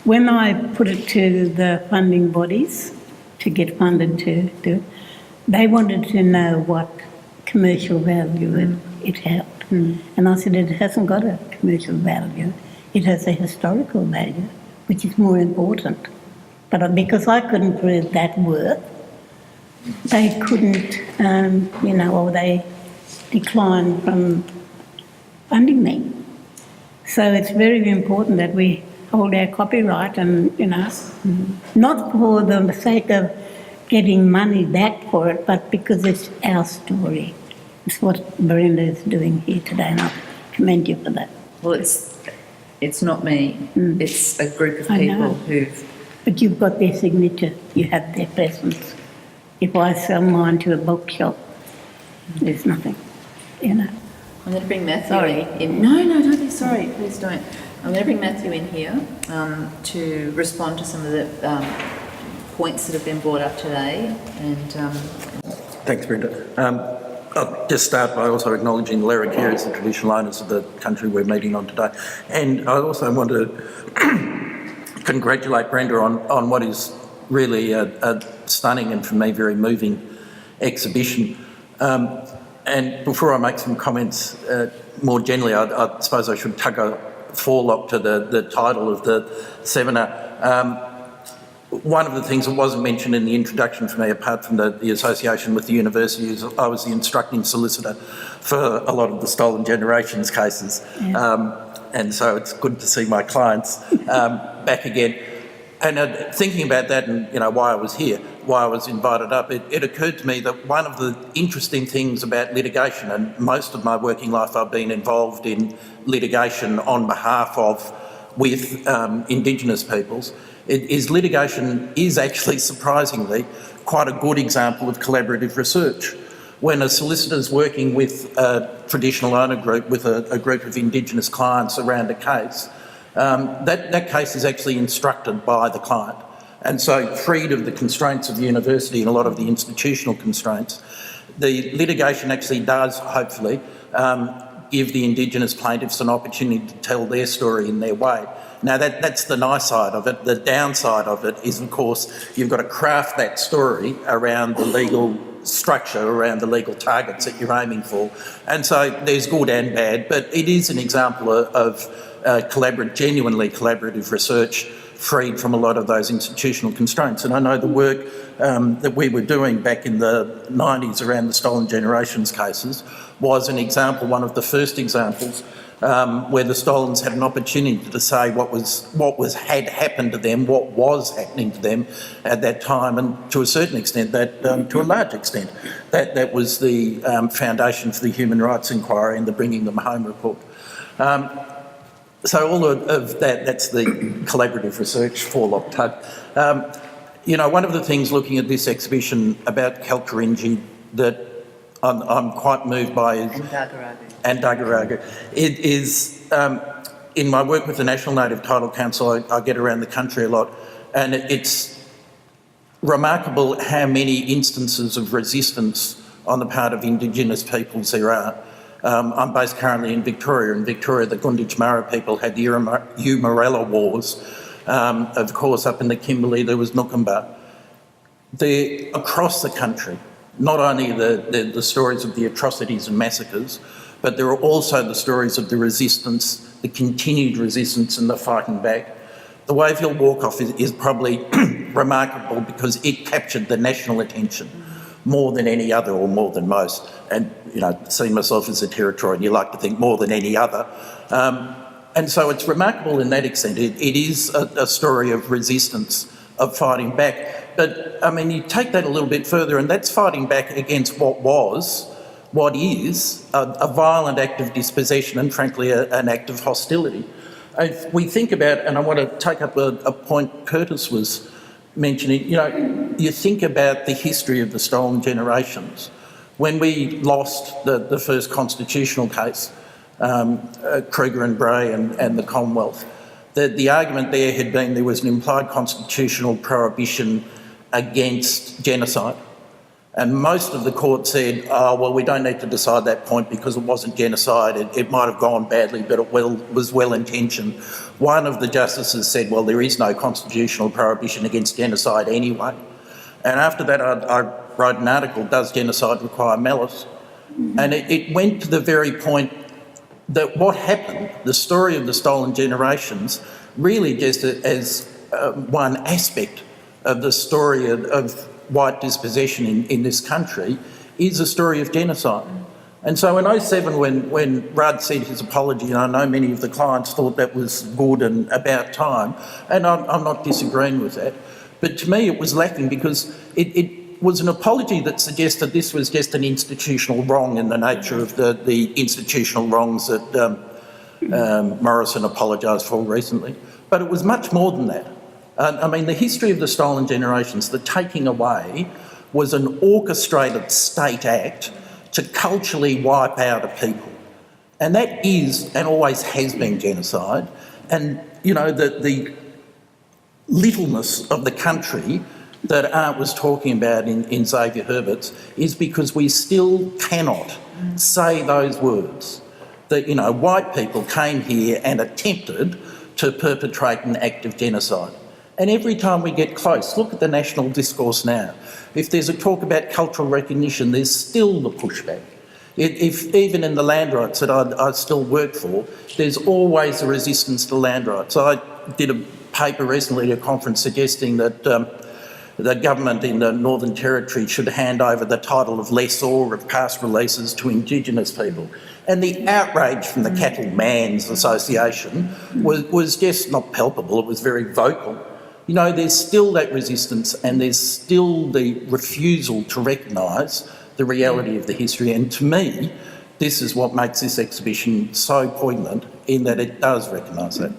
when I put it to the funding bodies to get funded to do it, they wanted to know what commercial value it held. And I said, it hasn't got a commercial value. It has a historical value, which is more important. But because I couldn't prove that worth, they couldn't, or they declined from funding me. So it's very important that we hold our copyright and, not for the sake of getting money back for it, but because it's our story. It's what Brenda is doing here today, and I commend you for that. Well, it's not me. It's a group of I people know. who've... But you've got their signature, you have their presence. If I sell mine to a bookshop, there's nothing, I'm going to bring Matthew in. No, don't be sorry. Please don't. I'm going to bring Matthew in here to respond to some of the points that have been brought up today. And Thanks, Brenda. I'll just start by also acknowledging the legacies as the traditional owners of the country we're meeting on today. And I also want to congratulate Brenda on what is really a stunning and, for me, very moving exhibition. And before I make some comments more generally, I suppose I should tug a forelock to the title of the seminar. One of the things that wasn't mentioned in the introduction for me, apart from the association with the university, is I was the instructing solicitor for a lot of the stolen generations cases. And so it's good to see my clients back again. And thinking about that and, why I was here, why I was invited up, it occurred to me that one of the interesting things about litigation, and most of my working life I've been involved in litigation on behalf of, with Indigenous peoples, is litigation is actually surprisingly quite a good example of collaborative research. When a solicitor's working with a traditional owner group, with a group of Indigenous clients around a case, that case is actually instructed by the client. And so, freed of the constraints of the university and a lot of the institutional constraints, the litigation actually does, hopefully, give the Indigenous plaintiffs an opportunity to tell their story in their way. Now, that's the nice side of it. The downside of it is, of course, you've got to craft that story around the legal structure, around the legal targets that you're aiming for. And so there's good and bad, but it is an example of genuinely collaborative research, freed from a lot of those institutional constraints. And I know the work that we were doing back in the 90s around the stolen generations cases was an example, one of the first examples, where the Stolens had an opportunity to say what had happened to them, what was happening to them at that time, and to a certain extent, to a large extent, that was the foundation for the human rights inquiry and the Bringing Them Home report. So all of that's the collaborative research forelock tug. One of the things looking at this exhibition about Gurindji that I'm quite moved by is... And Dagaragu. It is, in my work with the National Native Title Council, I get around the country a lot, and it's remarkable how many instances of resistance on the part of Indigenous peoples there are. I'm based currently in Victoria. In Victoria, the Gurindji people had the Umarella Wars. Of course, up in the Kimberley, there was Nukamba. Across the country, not only the stories of the atrocities and massacres, but there are also the stories of the resistance, the continued resistance and the fighting back. The Wavell walk-off is probably remarkable because it captured the national attention more than any other, or more than most. And, seeing myself as a Territorian, you like to think more than any other. And so it's remarkable in that extent. It is a story of resistance, of fighting back. But, you take that a little bit further, and that's fighting back against what is a violent act of dispossession and, frankly, an act of hostility. If we think about, and I want to take up a point Curtis was mentioning, you think about the history of the stolen generations. When we lost the first constitutional case, Kruger and Bray and the Commonwealth, the argument there had been there was an implied constitutional prohibition against genocide. And most of the court said, oh, well, we don't need to decide that point because it wasn't genocide. It might have gone badly, but it was well-intentioned. One of the justices said, well, there is no constitutional prohibition against genocide anyway. And after that, I wrote an article, Does Genocide Require Malice? And it went to the very point that what happened, the story of the stolen generations, really just as one aspect of the story of white dispossession in this country, is a story of genocide. And so in 2007, when Rudd said his apology, and I know many of the clients thought that was good and about time, and I'm not disagreeing with that, but to me it was lacking because it was an apology that suggested this was just an institutional wrong in the nature of the institutional wrongs that Morrison apologised for recently. But it was much more than that. I mean, the history of the stolen generations, the taking away, was an orchestrated state act to culturally wipe out a people. And that is and always has been genocide. And, you know, the littleness of the country that Art was talking about in Xavier Herbert's is because we still cannot say those words. That, you know, white people came here and attempted to perpetrate an act of genocide. And every time we get close, look at the national discourse now. If there's a talk about cultural recognition, there's still the pushback. If even in the land rights that I still work for, there's always a resistance to land rights. I did a paper recently at a conference suggesting that the government in the Northern Territory should hand over the title of lessor of past releases to Indigenous people. And the outrage from the Cattlemen's Association was just not palpable, it was very vocal. You know, there's still that resistance and there's still the refusal to recognise the reality of the history. And to me, this is what makes this exhibition so poignant in that it does recognise that.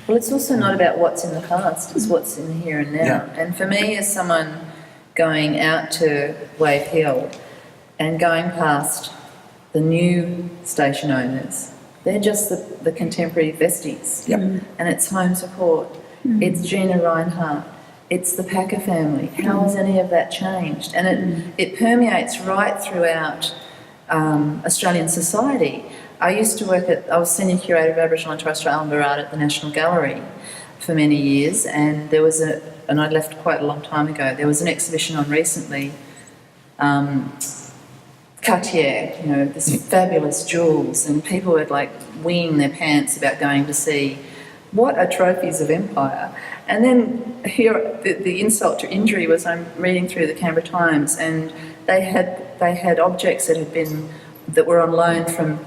Well, it's also not about what's in the past, it's what's in the here and now. Yeah. And for me, as someone going out to Wave Hill and going past the new station owners, they're just the contemporary vesties. Yep. And it's home support. It's Gina Reinhardt. It's the Packer family. How has any of that changed? And it permeates right throughout Australian society. I was senior curator of Aboriginal and Torres Strait Islander art at the National Gallery for many years, and there was and I'd left quite a long time ago, there was an exhibition on recently, Cartier, you know, this fabulous jewels, and people were like weeing their pants about going to see what are trophies of empire. And then here, the insult to injury was I'm reading through the Canberra Times, and they had objects that were on loan from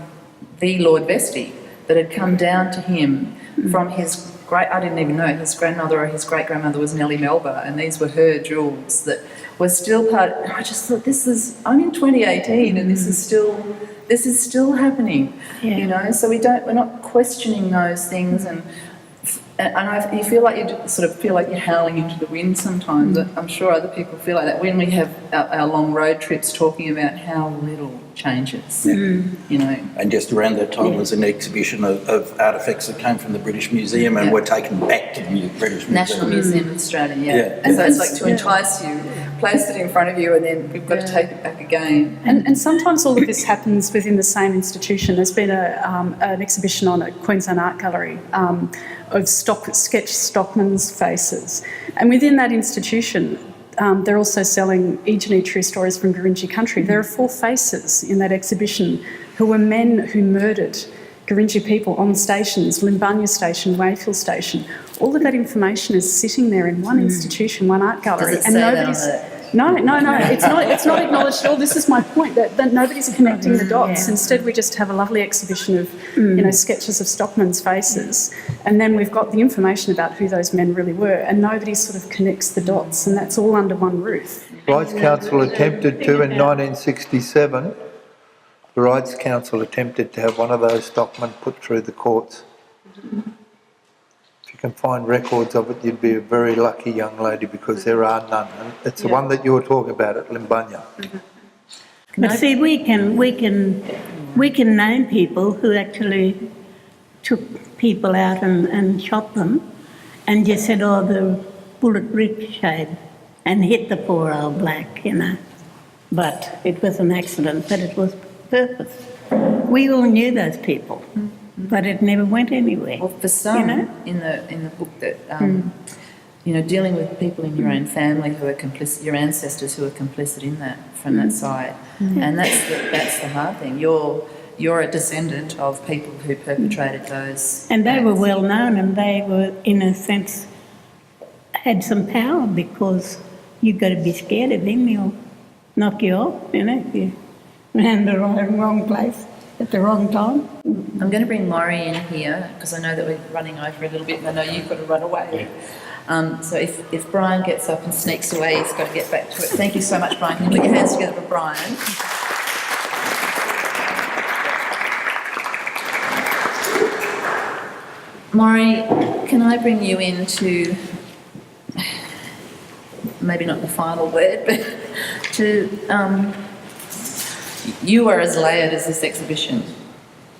the Lord Vestey that had come down to him from his I didn't even know, his grandmother or his great-grandmother was Nellie Melba, and these were her jewels that were still part. I just thought, I'm in 2018 and this is still happening, you know, so we're not questioning those things, and you feel like you're howling into the wind sometimes. I'm sure other people feel like that when we have our long road trips talking about how little changes, you know. And just around that time was an exhibition of artefacts that came from the British Museum and were taken back to the British Museum. National Museum of Australia, And so it's like to entice you, place it in front of you, and then we've got to take it back again. And sometimes all of this happens within the same institution. There's been an exhibition on at Queensland Art Gallery of sketch stockman's faces. And within that institution, they're also selling Ijini true stories from Gurindji country. There are 4 faces in that exhibition who were men who murdered Gurindji people on stations, Limbanya Station, Wave Hill Station. All of that information is sitting there in one institution, one art gallery. Does it say nobody's... that on No, it's not acknowledged at all. This is my point, that nobody's connecting the dots. Yeah. Instead, we just have a lovely exhibition of, you know, sketches of stockmen's faces, and then we've got the information about who those men really were, and nobody sort of connects the dots, and that's all under one roof. The Rights Council attempted to in 1967. The Rights Council attempted to have one of those stockmen put through the courts. If you can find records of it, you'd be a very lucky young lady, because there are none. And it's the one that you were talking about at Limbanya. But see, we can name people who actually took people out and shot them, and just said, oh, the bullet ricocheted and hit the poor old black, you know. but it was an accident, but it was purpose. We all knew those people, but it never went anywhere. Well, for some, you know? in the book that, you know, dealing with people in your own family who are complicit, your ancestors who are complicit in that, from that side, and that's the hard thing. You're a descendant of people who perpetrated those And they were acts. well known, and they were, in a sense, had some power, because you've got to be scared of him, he'll knock you off, you know, if you ran the wrong place at the wrong time. I'm going to bring Laurie in here because I know that we're running over a little bit and I know you've got to run away. So if Brian gets up and sneaks away, he's got to get back to it. Thank you so much, Brian. Can you put your hands together for Brian? Maury, can I bring you into, maybe not the final word, but to, you are as layered as this exhibition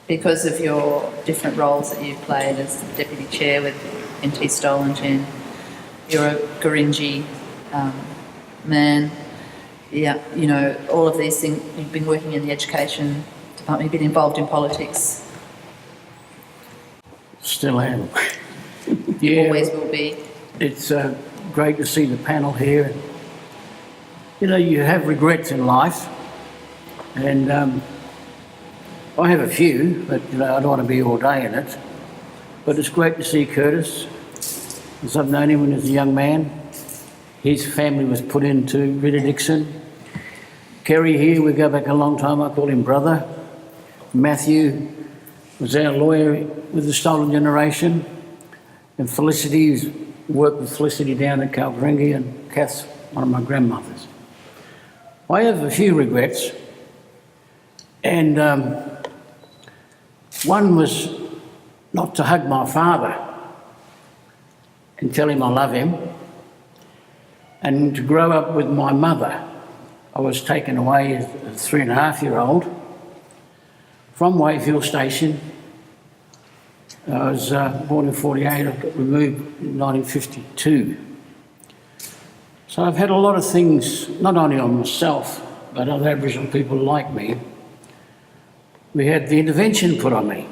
because of your different roles that you've played as Deputy Chair with NT Stolen. You're a Gurindji man. Yeah, you know, all of these things. You've been working in the education department, you've been involved in politics. Still am. Yeah, Always will be. it's great to see the panel here. You know, you have regrets in life, and I have a few, but you know, I don't want to be all day in it. But it's great to see Curtis, as I've known him when he was a young man. His family was put into Retracing. Kerry here, we go back a long time, I call him brother. Matthew was our lawyer with the Stolen Generation. And Felicity, who's worked with Felicity down at Gurindji, and Kath's one of my grandmothers. I have a few regrets, and one was not to hug my father and tell him I love him, and to grow up with my mother. I was taken away as a 3.5-year-old from Wayfield Station. I was born in 48, I got removed in 1952. So I've had a lot of things, not only on myself, but other Aboriginal people like me. We had the intervention put on me.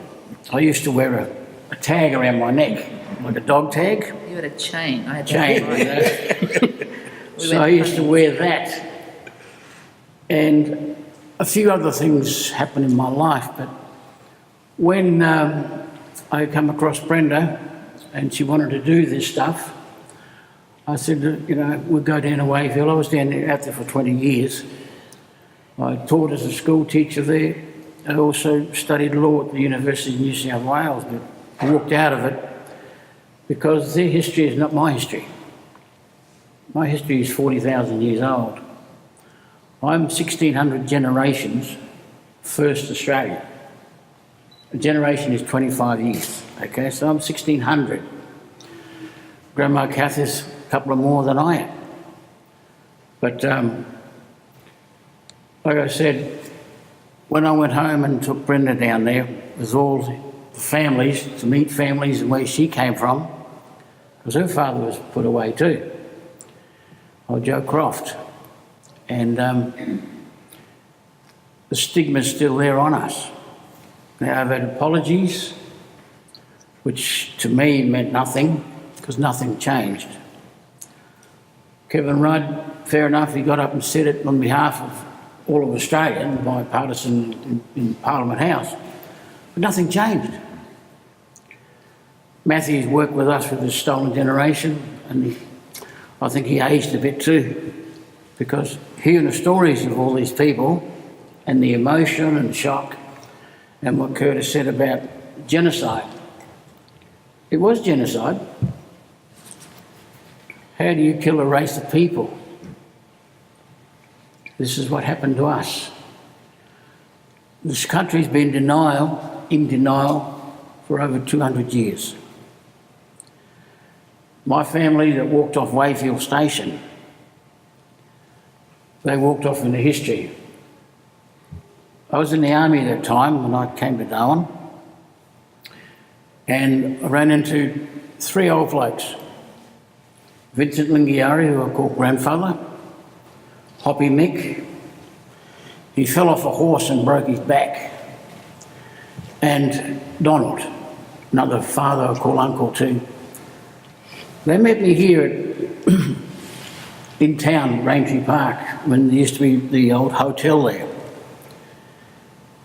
I used to wear a tag around my neck, like a dog tag. You had a chain. I had Chain. that. So I used to wear that. And a few other things happened in my life, but when I come across Brenda and she wanted to do this stuff, I said, you know, we'll go down to Wayfield. I was out there for 20 years. I taught as a school teacher there. I also studied law at the University of New South Wales, but I walked out of it because their history is not my history. My history is 40,000 years old. I'm 1600 generations first Australian. A generation is 25 years, okay? So I'm 1600. Grandma Kath is a couple of more than I am. But like I said, when I went home and took Brenda down there with all the families, to meet families and where she came from, because her father was put away too, old Joe Croft. And the stigma's still there on us. Now, I've had apologies, which to me meant nothing, because nothing changed. Kevin Rudd, fair enough, he got up and said it on behalf of all of Australia, bipartisan in Parliament House, but nothing changed. Matthew's worked with us with the Stolen Generation, and I think he aged a bit too, because hearing the stories of all these people and the emotion and shock and what Curtis said about genocide. It was genocide. How do you kill a race of people? This is what happened to us. This country's been in denial for over 200 years. My family that walked off Wayfield Station, they walked off into history. I was in the army at that time when I came to Darwin, and I ran into 3 old blokes. Vincent Lingiari, who I called grandfather, Hoppy Mick, He fell off a horse and broke his back. And Donald, another father I call uncle too, they met me here in town, Raintree Park, when there used to be the old hotel there.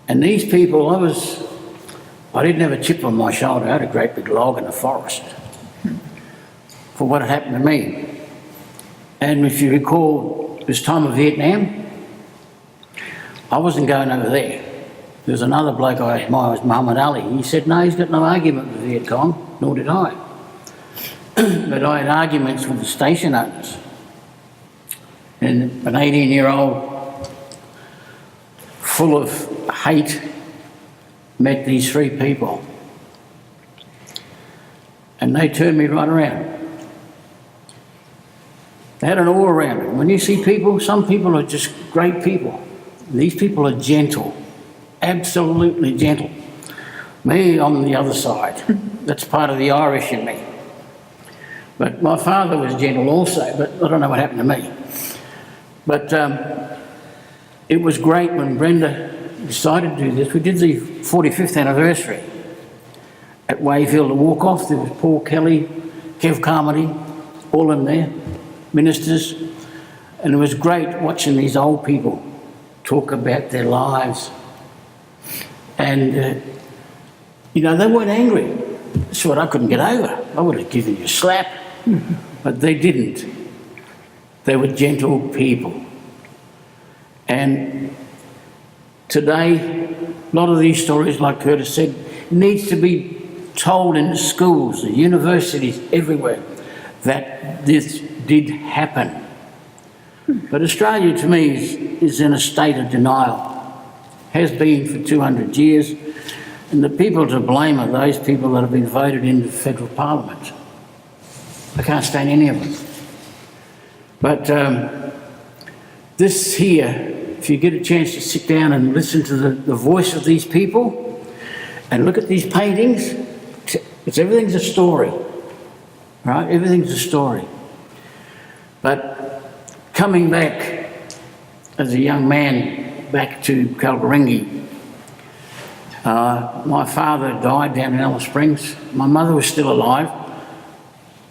And these people, I didn't have a chip on my shoulder. I had a great big log in the forest for what had happened to me. And if you recall this time of Vietnam, I wasn't going over there. There was another bloke I admired, Muhammad Ali. He said, no, he's got no argument with the Viet Cong, nor did I. But I had arguments with the station owners. And an 18-year-old full of hate met these three people. And they turned me right around. They had an aura around them. When you see people, some people are just great people. These people are gentle, absolutely gentle. Me, I'm the other side. That's part of the Irish in me. But my father was gentle also, but I don't know what happened to me. But it was great when Brenda decided to do this. We did the 45th anniversary at Wayfield to walk off. There was Paul Kelly, Kev Carmody, all in there, ministers. And it was great watching these old people talk about their lives. And, you know, they weren't angry. That's what I couldn't get over. I would have given you a slap. But they didn't. They were gentle people. And today, a lot of these stories, like Curtis said, needs to be told in the schools, the universities, everywhere, that this did happen. But Australia, to me, is in a state of denial. Has been for 200 years. And the people to blame are those people that have been voted into federal parliament. I can't stand any of them. But this here, if you get a chance to sit down and listen to the voice of these people and look at these paintings, everything's a story, right? Everything's a story. But coming back as a young man back to Gurindji, my father died down in Alice Springs. My mother was still alive.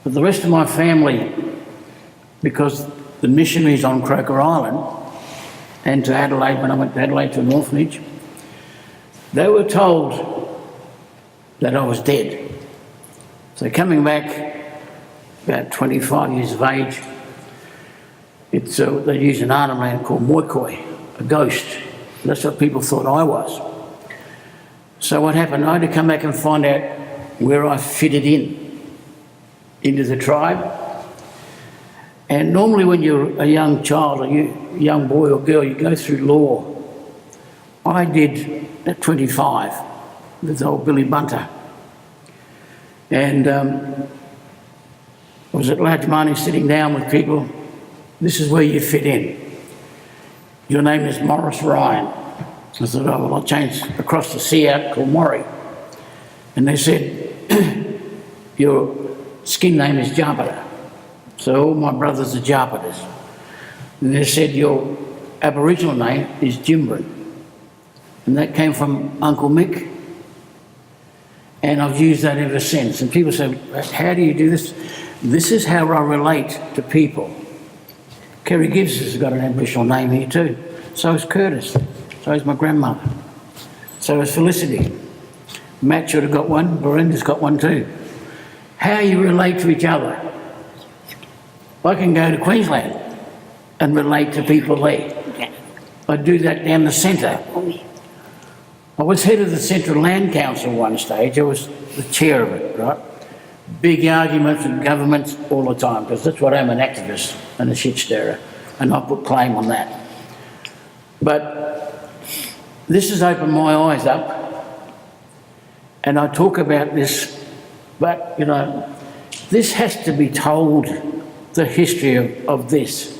But the rest of my family, because the missionaries on Croker Island and to Adelaide, when I went to Adelaide to an orphanage, they were told that I was dead. So coming back about 25 years of age, they use an Arnhem Land called Moikoi, a ghost. That's what people thought I was. So what happened, I had to come back and find out where I fitted into the tribe. And normally when you're a young child, or a young boy or girl, you go through law. I did at 25 with old Billy Bunter. And I was at Lajmani sitting down with people. This is where you fit in. Your name is Morris Ryan. I said, oh, well, I'll change across the sea out called Morrie. And they said, your skin name is Japata. So all my brothers are Japatas. And they said, your Aboriginal name is Jimbrin. And that came from Uncle Mick. And I've used that ever since. And people say, how do you do this? This is how I relate to people. Kerry Gibbs has got an Aboriginal name here too. So is Curtis. So is my grandmother. So is Felicity. Matt should have got one. Berenda's got one too. How you relate to each other. I can go to Queensland and relate to people there. I do that down the centre. I was head of the Central Land Council one stage. I was the chair of it, right? Big arguments with governments all the time, because that's what I'm, an activist and a shit stirrer, and I put claim on that. But this has opened my eyes up, and I talk about this, but, you know, this has to be told, the history of this.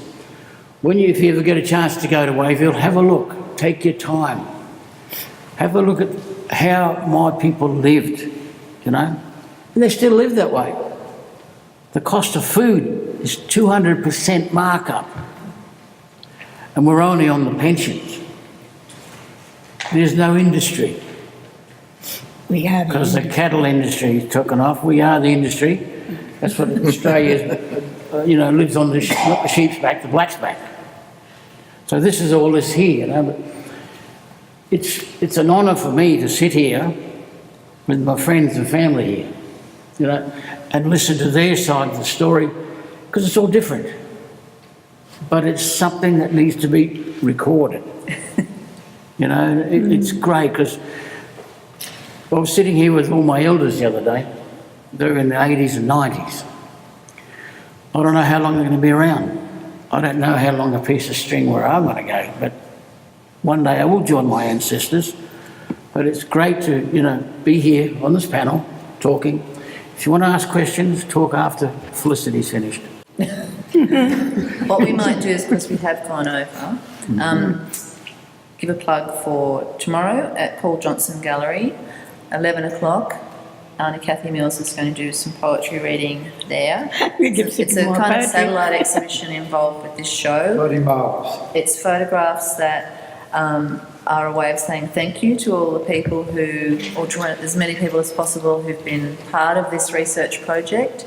If you ever get a chance to go to Wayfield, have a look, take your time. Have a look at how my people lived, you know, and they still live that way. The cost of food is 200% markup, and we're only on the pensions. there's no industry. We are the Because the cattle industry has taken off. We are the industry. That's what Australia, lives on the not the sheep's back, the black's back. So this is all this here, But it's an honour for me to sit here with my friends and family here, and listen to their side of the story, because it's all different. But it's something that needs to be recorded. It's great, because I was sitting here with all my elders the other day. They're in the 80s and 90s. I don't know how long they're going to be around. I don't know how long a piece of string where I'm going to go, but one day I will join my ancestors. But it's great to, be here on this panel talking. If you want to ask questions, talk after Felicity's finished. What we might do is, because we have gone over, give a plug for tomorrow at Paul Johnson Gallery, 11 o'clock. Auntie Kathy Mills is going to do some poetry reading there. It's a kind of satellite exhibition involved with this show. Bloody marvellous. It's photographs that are a way of saying thank you to all the people or to as many people as possible who've been part of this research project.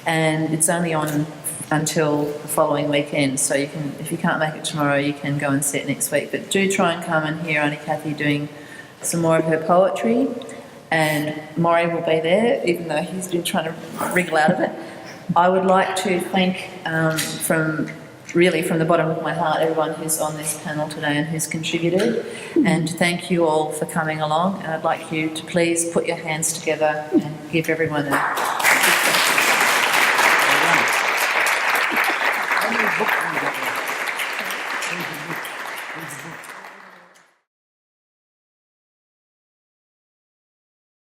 And it's only on until the following weekend, so you can, if you can't make it tomorrow, you can go and see it next week. But do try and come and hear Auntie Kathy doing some more of her poetry. And Maury will be there, even though he's been trying to wriggle out of it. I would like to thank, from the bottom of my heart, everyone who's on this panel today and who's contributed. And thank you all for coming along. And I'd like you to please put your hands together and give everyone a